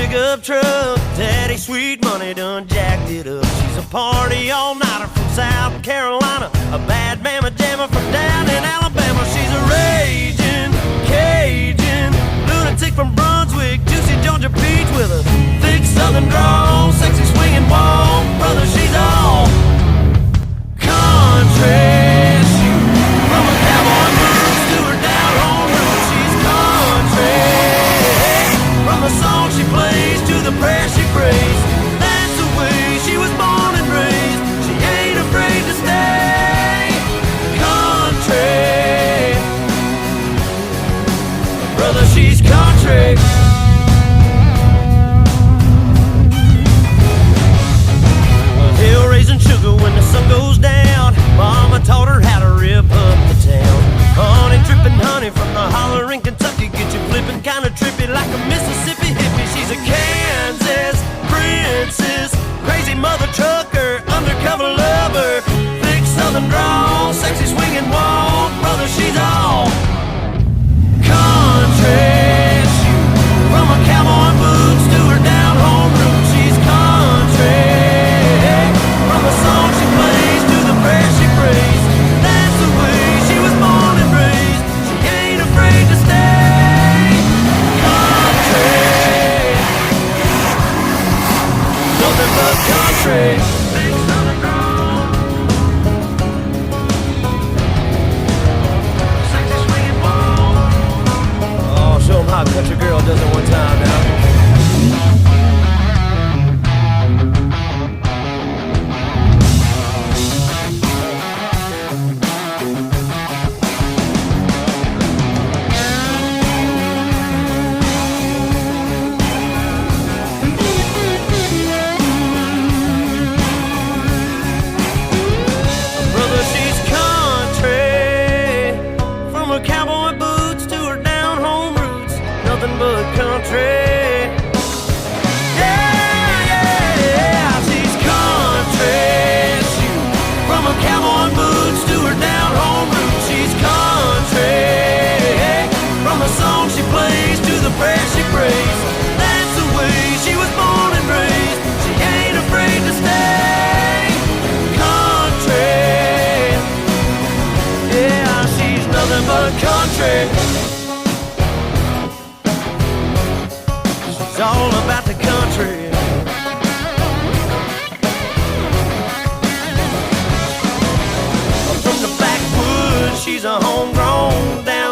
pickup truck. Daddy sweet money done jacked it up. She's a party all-nighter from South Carolina, a bad mamma jamma from down in Alabama. She's a raging Cajun lunatic from Brunswick, juicy Georgia peach with a thick southern drawl, sexy swinging walk. Brother, she's all country. From a cowboy blues to her down home roots, she's country. From the song she plays to the prayer she prays, that's the way she was born and raised. She ain't afraid to stay country. Brother, she's country. Hill raising sugar when the sun goes down. Mama taught her how to rip up the town. Honey dripping honey from the holler in Kentucky, get you flipping kinda trippy like a Mississippi hippie. She's a Kansas princess, crazy mother trucker, undercover lover, thick southern drawl, sexy swinging walk. Brother, she's all country. From her cowboy boots to her down home roots, she's country. From the song she plays to the prayer she prays, that's the way she was born and raised. She ain't afraid to stay country. Nothing but country. Big southern drawl, sexy swinging walk. Oh, show 'em how a country girl does it one time now. Cowboy boots to her down home roots, nothing but country. Yeah, yeah, yeah, she's country. From her cowboy boots to her down home roots, she's country. From the song she plays to the prayer she prays, that's the way she was born and raised. She ain't afraid to stay country. Yeah, she's nothing but country. She's all about the country. From the backwoods, she's a homegrown down